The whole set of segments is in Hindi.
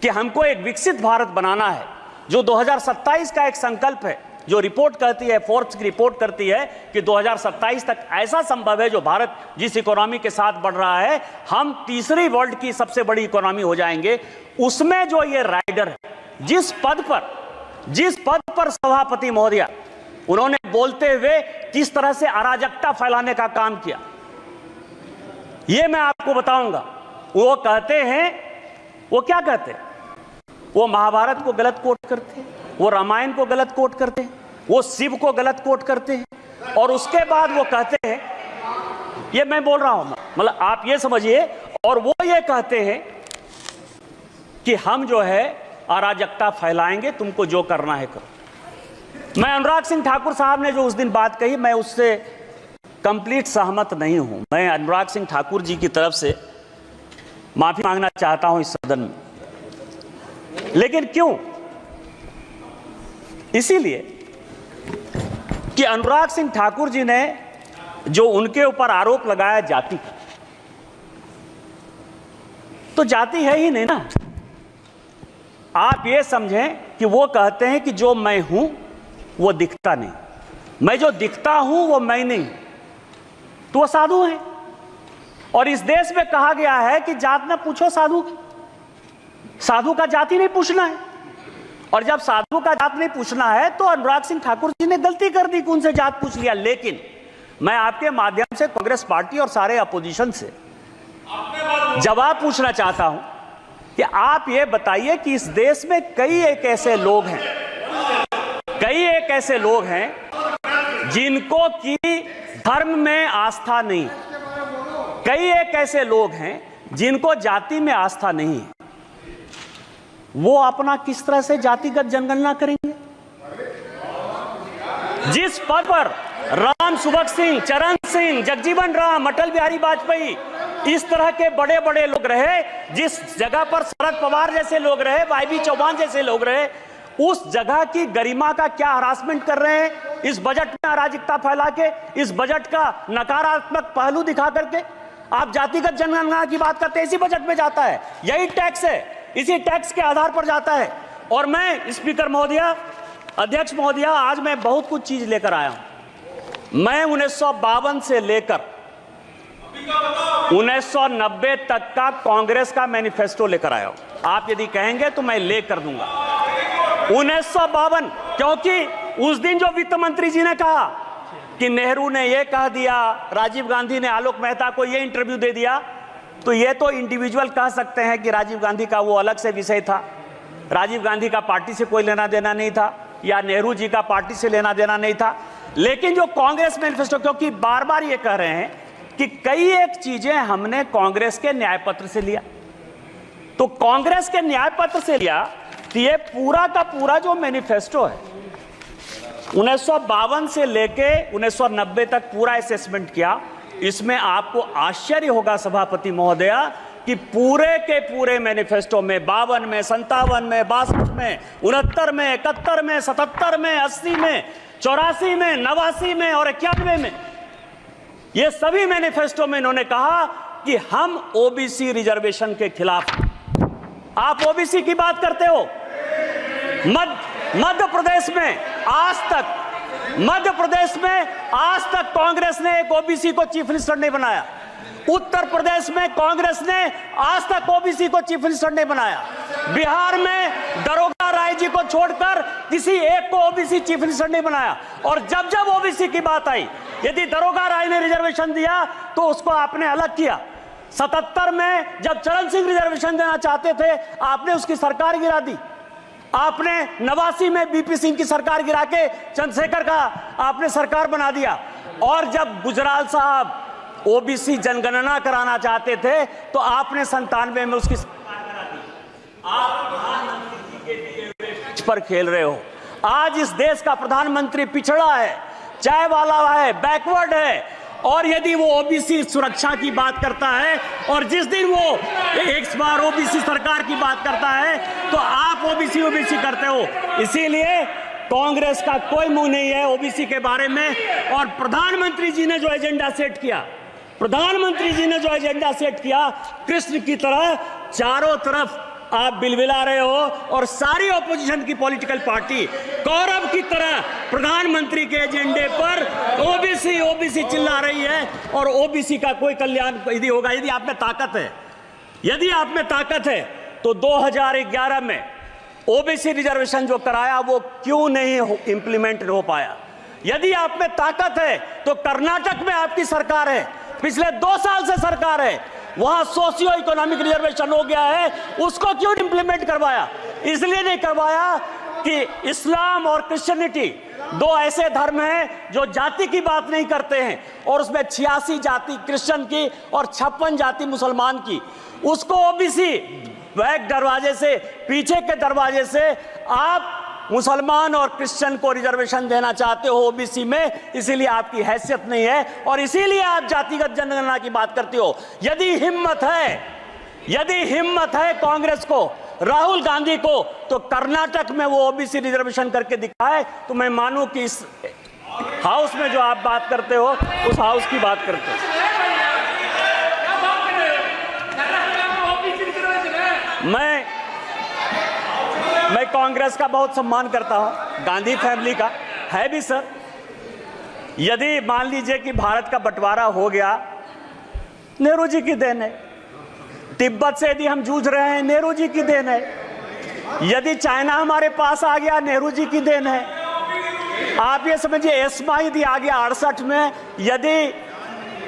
कि हमको एक विकसित भारत बनाना है, जो 2027 का एक संकल्प है, जो रिपोर्ट कहती है, फोर्ब्स की रिपोर्ट करती है कि 2027 तक ऐसा संभव है जो भारत जिस इकोनॉमी के साथ बढ़ रहा है, हम तीसरी वर्ल्ड की सबसे बड़ी इकोनॉमी हो जाएंगे। उसमें जो ये राइडर है, जिस पद पर सभापति महोदया उन्होंने बोलते हुए किस तरह से अराजकता फैलाने का काम किया, ये मैं आपको बताऊंगा। वो कहते हैं, वो क्या कहते हैं, वो महाभारत को गलत कोट करते हैं, वो रामायण को गलत कोट करते हैं, वो शिव को गलत कोट करते हैं, और उसके बाद वो कहते हैं, ये मैं बोल रहा हूं, मतलब आप ये समझिए, और वो ये कहते हैं कि हम जो है अराजकता फैलाएंगे, तुमको जो करना है करो। मैं अनुराग सिंह ठाकुर साहब ने जो उस दिन बात कही, मैं उससे कंप्लीट सहमत नहीं हूं। मैं अनुराग सिंह ठाकुर जी की तरफ से माफी मांगना चाहता हूं इस सदन में। लेकिन क्यों? इसीलिए कि अनुराग सिंह ठाकुर जी ने जो उनके ऊपर आरोप लगाया जाति, तो जाति है ही नहीं ना। आप ये समझें कि वो कहते हैं कि जो मैं हूं वो दिखता नहीं, मैं जो दिखता हूं वो मैं नहीं, तो वो साधु हैं। और इस देश में कहा गया है कि जात न पूछो साधु की, साधु का जाति नहीं पूछना है। और जब साधु का जात नहीं पूछना है तो अनुराग सिंह ठाकुर जी ने गलती कर दी कि उनसे जात पूछ लिया। लेकिन मैं आपके माध्यम से कांग्रेस पार्टी और सारे अपोजिशन से जवाब पूछना चाहता हूं कि आप ये बताइए कि इस देश में कई एक ऐसे लोग हैं जिनको की धर्म में आस्था नहीं, कई एक ऐसे लोग हैं जिनको जाति में आस्था नहीं है। वो अपना किस तरह से जातिगत जनगणना करेंगे? जिस पद पर राम सुभग सिंह, चरण सिंह, जगजीवन राम, अटल बिहारी वाजपेयी, इस तरह के बड़े बड़े लोग रहे, जिस जगह पर शरद पवार जैसे लोग रहे, वाईबी चौहान जैसे लोग रहे, उस जगह की गरिमा का क्या हरासमेंट कर रहे हैं इस बजट में अराजकता फैला के, इस बजट का नकारात्मक पहलू दिखा करके। आप जातिगत जनगणना की बात करते हैं, इसी बजट में जाता है, यही टैक्स है, इसी टैक्स के आधार पर जाता है। और मैं स्पीकर महोदया, अध्यक्ष महोदया, आज मैं बहुत कुछ चीज लेकर आया हूं। मैं 1952 से लेकर 1990 तक का कांग्रेस का मैनिफेस्टो लेकर आया हूं। आप यदि कहेंगे तो मैं लेकर दूंगा 1952, क्योंकि उस दिन जो वित्त मंत्री जी ने कहा कि नेहरू ने यह कह दिया, राजीव गांधी ने आलोक मेहता को यह इंटरव्यू दे दिया, तो ये तो इंडिविजुअल कह सकते हैं कि राजीव गांधी का वो अलग से विषय था, राजीव गांधी का पार्टी से कोई लेना देना नहीं था, या नेहरू जी का पार्टी से लेना देना नहीं था। लेकिन जो कांग्रेस मैनिफेस्टो, क्योंकि बार बार ये कह रहे हैं कि कई एक चीजें हमने कांग्रेस के न्याय पत्र से लिया, तो कांग्रेस के न्याय पत्र से लिया, तो ये पूरा का पूरा जो मैनिफेस्टो है 1952 से लेके 1990 तक पूरा असेसमेंट किया। इसमें आपको आश्चर्य होगा सभापति महोदया कि पूरे के पूरे मैनिफेस्टो में 52 में, 57 में, 62 में, 69 में, 71 में, 77 में, 80 में, 84 में, 89 में और 91 में, ये सभी मैनिफेस्टो में इन्होंने कहा कि हम ओबीसी रिजर्वेशन के खिलाफ। आप ओबीसी की बात करते हो, मध्य प्रदेश में आज तक कांग्रेस ने एक ओबीसी को चीफ मिनिस्टर नहीं बनाया। उत्तर प्रदेश में कांग्रेस ने आज तक ओबीसी को चीफ मिनिस्टर नहीं बनाया। बिहार में दरोगा राय जी को छोड़कर किसी एक को ओबीसी चीफ मिनिस्टर नहीं बनाया। और जब जब ओबीसी की बात आई, यदि दरोगा राय ने रिजर्वेशन दिया तो उसको आपने अलग किया। 77 में जब चरण सिंह रिजर्वेशन देना चाहते थे, आपने उसकी सरकार गिरा दी। आपने 89 में बीपी सिंह की सरकार गिरा के चंद्रशेखर का आपने सरकार बना दिया। और जब गुजराल साहब ओबीसी जनगणना कराना चाहते थे तो आपने 97 में उसकी सरकार करा दी। आप प्रधानमंत्री जी के दिए हुए पर खेल रहे हो। आज इस देश का प्रधानमंत्री पिछड़ा है, चाय वाला है, बैकवर्ड है। और यदि वो ओबीसी सुरक्षा की बात करता है और जिस दिन वो एक बार ओबीसी सरकार की बात करता है तो आप ओबीसी करते हो। इसीलिए कांग्रेस का कोई मुंह नहीं है ओबीसी के बारे में। और प्रधानमंत्री जी ने जो एजेंडा सेट किया, कृष्ण की तरह चारों तरफ आप बिलबिला रहे हो और सारी ऑपोजिशन की पॉलिटिकल पार्टी कौरव की तरह प्रधानमंत्री के एजेंडे पर ओबीसी ओबीसी चिल्ला रही है। और ओबीसी का कोई कल्याण यदि होगा, यदि आप में ताकत है, यदि आप में ताकत है तो 2011 में ओबीसी रिजर्वेशन जो कराया वो क्यों नहीं इंप्लीमेंट हो पाया? यदि आप में ताकत है तो कर्नाटक में आपकी सरकार है, पिछले 2 साल से सरकार है, वहां सोशियो इकोनॉमिक रिजर्वेशन हो गया है, उसको क्यों इंप्लीमेंट करवाया? इसलिए नहीं करवाया कि इस्लाम और क्रिश्चियनिटी 2 ऐसे धर्म हैं जो जाति की बात नहीं करते हैं, और उसमें 86 जाति क्रिश्चियन की और 56 जाति मुसलमान की, उसको ओबीसी बैक दरवाजे से, पीछे के दरवाजे से आप मुसलमान और क्रिश्चियन को रिजर्वेशन देना चाहते हो ओबीसी में, इसीलिए आपकी हैसियत नहीं है और इसीलिए आप जातिगत जनगणना की बात करते हो। यदि हिम्मत है कांग्रेस को, राहुल गांधी को, तो कर्नाटक में वो ओबीसी रिजर्वेशन करके दिखाए तो मैं मानूं कि इस हाउस में जो आप बात करते हो उस हाउस की बात करते हो। मैं कांग्रेस का बहुत सम्मान करता हूं, गांधी फैमिली का है भी सर। यदि मान लीजिए कि भारत का बंटवारा हो गया, नेहरू जी की देन है। तिब्बत से यदि हम जूझ रहे हैं, नेहरू जी की देन है। यदि चाइना हमारे पास आ गया, नेहरू जी की देन है। आप ये समझिए एस्मा यदि आ गया 68 में, यदि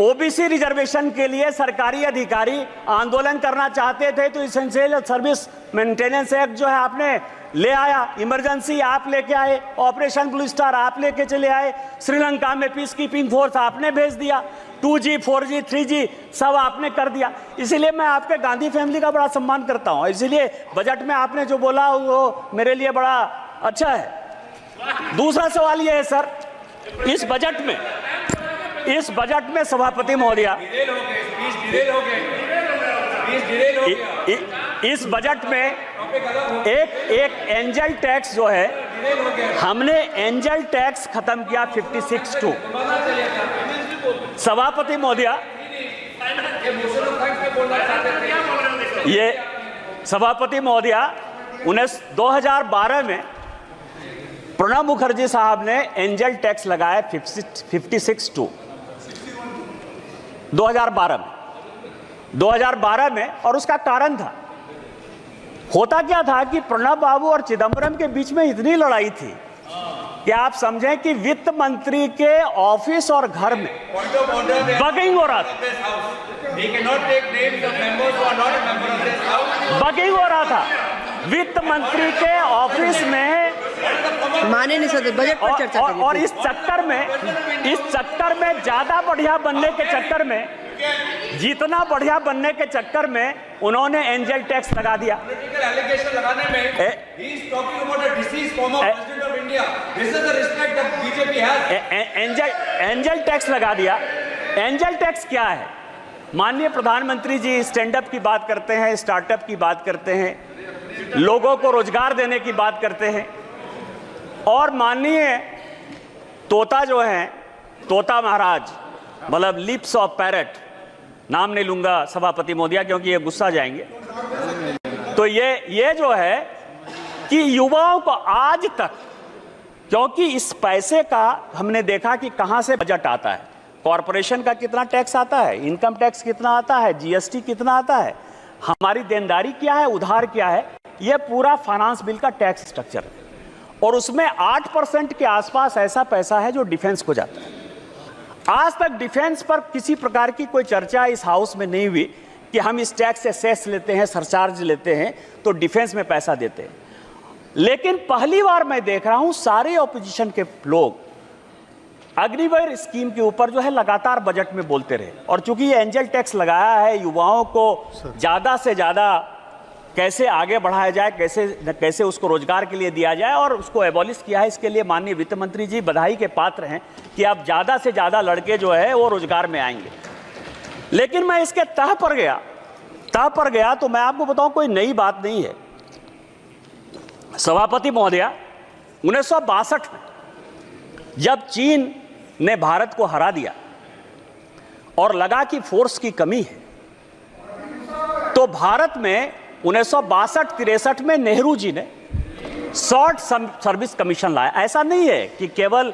ओबीसी रिजर्वेशन के लिए सरकारी अधिकारी आंदोलन करना चाहते थे तो इसेंशियल सर्विस मेंटेनेंस एक्ट जो है आपने ले आया, इमरजेंसी आप लेके आए, ऑपरेशन ब्लू स्टार आप लेके चले आए, श्रीलंका में पीस कीपिंग फोर्स आपने भेज दिया, 2G 4G 3G सब आपने कर दिया। इसीलिए मैं आपके गांधी फैमिली का बड़ा सम्मान करता हूं। इसीलिए बजट में आपने जो बोला वो मेरे लिए बड़ा अच्छा है। दूसरा सवाल ये है सर, इस बजट में सभापति महोदया, इस बजट में एक एंजल टैक्स जो है, हमने एंजल टैक्स खत्म किया 56(2). सभापति महोदया, ये सभापति महोदया 2012 में प्रणब मुखर्जी साहब ने एंजल टैक्स लगाया 56(2) 2012 में, और उसका कारण था, होता क्या था कि प्रणब बाबू और चिदंबरम के बीच में इतनी लड़ाई थी कि आप समझें कि वित्त मंत्री के ऑफिस और घर में बगिंग हो रहा था, वित्त मंत्री के ऑफिस में माने नहीं सकते, बजट पर चर्चा करिए। और इस चक्कर में ज्यादा बढ़िया बनने के चक्कर में, जितना बढ़िया बनने के चक्कर में उन्होंने एंजल टैक्स लगा दिया। एंजल टैक्स लगा दिया। एंजल टैक्स क्या है? माननीय प्रधानमंत्री जी स्टैंड अप की बात करते हैं, स्टार्टअप की बात करते हैं, लोगों को रोजगार देने की बात करते हैं, और माननीय तोता जो है, तोता महाराज, मतलब लिप्स ऑफ पैरट, नाम नहीं लूंगा सभापति महोदया क्योंकि ये गुस्सा जाएंगे, तो ये जो है कि युवाओं को आज तक, क्योंकि इस पैसे का हमने देखा कि कहां से बजट आता है, कॉरपोरेशन का कितना टैक्स आता है, इनकम टैक्स कितना आता है, जीएसटी कितना आता है, हमारी देनदारी क्या है, उधार क्या है, यह पूरा फाइनेंस बिल का टैक्स स्ट्रक्चर है। और उसमें 8% के आसपास ऐसा पैसा है जो डिफेंस को जाता है। आज तक डिफेंस पर किसी प्रकार की कोई चर्चा इस हाउस में नहीं हुई कि हम इस टैक्स से सेस लेते हैं, सरचार्ज लेते हैं तो डिफेंस में पैसा देते हैं। लेकिन पहली बार मैं देख रहा हूं सारे ऑपोजिशन के लोग अग्निवीर स्कीम के ऊपर जो है लगातार बजट में बोलते रहे, और चूंकि ये एंजल टैक्स लगाया है, युवाओं को ज्यादा से ज्यादा कैसे आगे बढ़ाया जाए, कैसे उसको रोजगार के लिए दिया जाए, और उसको एबॉलिश किया है। इसके लिए माननीय वित्त मंत्री जी बधाई के पात्र हैं कि अब ज्यादा से ज्यादा लड़के जो है वो रोजगार में आएंगे। लेकिन मैं इसके तह पर गया तो मैं आपको बताऊं कोई नई बात नहीं है। सभापति महोदया, 1962 में जब चीन ने भारत को हरा दिया और लगा कि फोर्स की कमी है, तो भारत में 1962-63 में नेहरू जी ने शॉर्ट सर्विस कमीशन लाया। ऐसा नहीं है कि केवल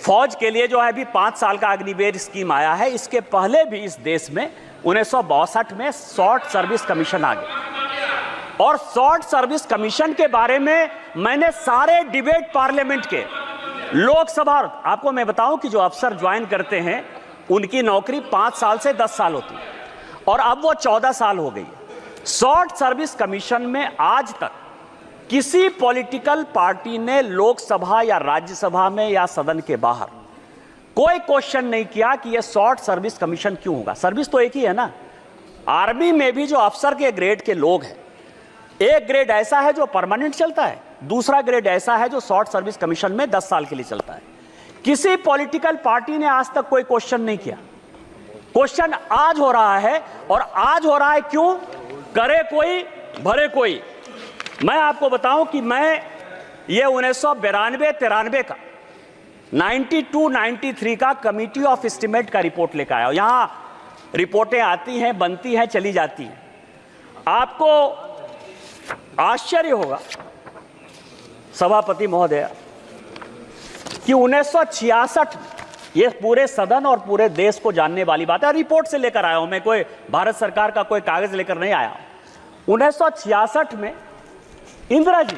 फौज के लिए जो है अभी 5 साल का अग्निवीर स्कीम आया है, इसके पहले भी इस देश में 1962 में शॉर्ट सर्विस कमीशन आ गया। और शॉर्ट सर्विस कमीशन के बारे में मैंने सारे डिबेट पार्लियामेंट के, लोकसभा, आपको मैं बताऊं कि जो अफसर ज्वाइन करते हैं उनकी नौकरी 5 साल से 10 साल होती है और अब वो 14 साल हो गई है। शॉर्ट सर्विस कमीशन में आज तक किसी पॉलिटिकल पार्टी ने लोकसभा या राज्यसभा में या सदन के बाहर कोई क्वेश्चन नहीं किया कि यह शॉर्ट सर्विस कमीशन क्यों होगा। सर्विस तो एक ही है ना। आर्मी में भी जो अफसर के ग्रेड के लोग हैं, एक ग्रेड ऐसा है जो परमानेंट चलता है, दूसरा ग्रेड ऐसा है जो शॉर्ट सर्विस कमीशन में 10 साल के लिए चलता है। किसी पॉलिटिकल पार्टी ने आज तक कोई क्वेश्चन नहीं किया। क्वेश्चन आज हो रहा है, और आज हो रहा है क्यों? करे कोई भरे कोई। मैं आपको बताऊं कि मैं ये 1992-93 का 92-93 का कमिटी ऑफ एस्टीमेट का रिपोर्ट लेकर आया हूं। यहां रिपोर्टें आती हैं, बनती हैं, चली जाती हैं। आपको आश्चर्य होगा सभापति महोदय कि 1966 में, ये पूरे सदन और पूरे देश को जानने वाली बात है, रिपोर्ट से लेकर आया हूं मैं, कोई भारत सरकार का कोई कागज लेकर नहीं आया। 1966 में इंदिरा जी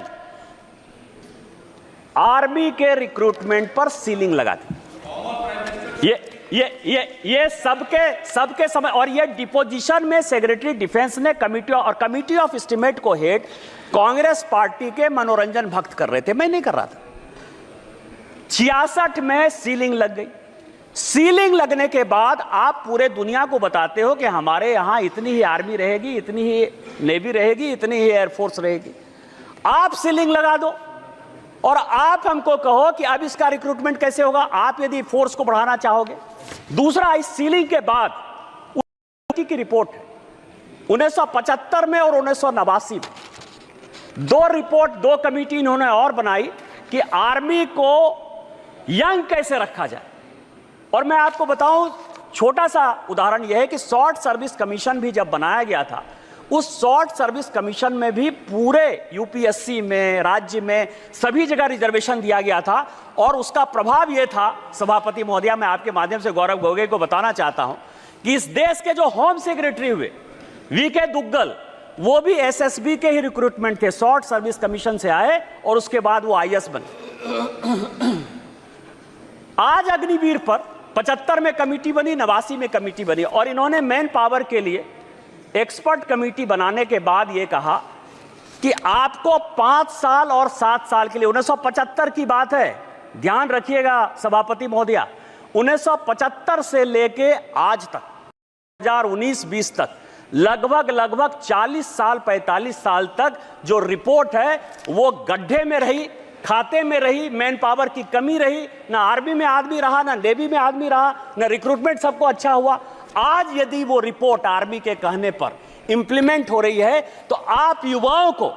आर्मी के रिक्रूटमेंट पर सीलिंग लगा दी। ये सबके समय, और ये डिपोजिशन में सेक्रेटरी डिफेंस ने कमिटी ऑफ एस्टीमेट को हेड कांग्रेस पार्टी के मनोरंजन भक्त कर रहे थे, मैं नहीं कर रहा था। 66 में सीलिंग लग गई। सीलिंग लगने के बाद आप पूरे दुनिया को बताते हो कि हमारे यहां इतनी ही आर्मी रहेगी, इतनी ही नेवी रहेगी, इतनी ही एयरफोर्स रहेगी। आप सीलिंग लगा दो और आप हमको कहो कि अब इसका रिक्रूटमेंट कैसे होगा, आप यदि फोर्स को बढ़ाना चाहोगे। दूसरा, इस सीलिंग के बाद की रिपोर्ट है 1975 में और 1989 में, 2 रिपोर्ट, 2 कमेटी इन्होंने और बनाई कि आर्मी को यंग कैसे रखा जाए। और मैं आपको बताऊं, छोटा सा उदाहरण यह है कि शॉर्ट सर्विस कमीशन भी जब बनाया गया था, उस शॉर्ट सर्विस कमीशन में भी पूरे यूपीएससी में, राज्य में, सभी जगह रिजर्वेशन दिया गया था। और उसका प्रभाव यह था, सभापति महोदया, मैं आपके माध्यम से गौरव गोगोई को बताना चाहता हूं कि इस देश के जो होम सेक्रेटरी हुए वीके दुग्गल, वो भी एसएसबी के ही रिक्रूटमेंट थे, शॉर्ट सर्विस कमीशन से आए और उसके बाद वो आईएएस बने। आज अग्निवीर पर 75 में कमेटी बनी, 89 में कमेटी बनी, और इन्होंने मैन पावर के लिए एक्सपर्ट कमेटी बनाने के बाद यह कहा कि आपको 5 साल और 7 साल के लिए, 1975 की बात है, ध्यान रखिएगा सभापति महोदया, 1975 से लेके आज तक 2019-20 तक लगभग 40 साल 45 साल तक जो रिपोर्ट है वो गड्ढे में रही, खाते में रही, मैन पावर की कमी रही, ना आर्मी में आदमी रहा, ना नेवी में आदमी रहा, ना रिक्रूटमेंट सबको अच्छा हुआ। आज यदि वो रिपोर्ट आर्मी के कहने पर इंप्लीमेंट हो रही है तो आप युवाओं को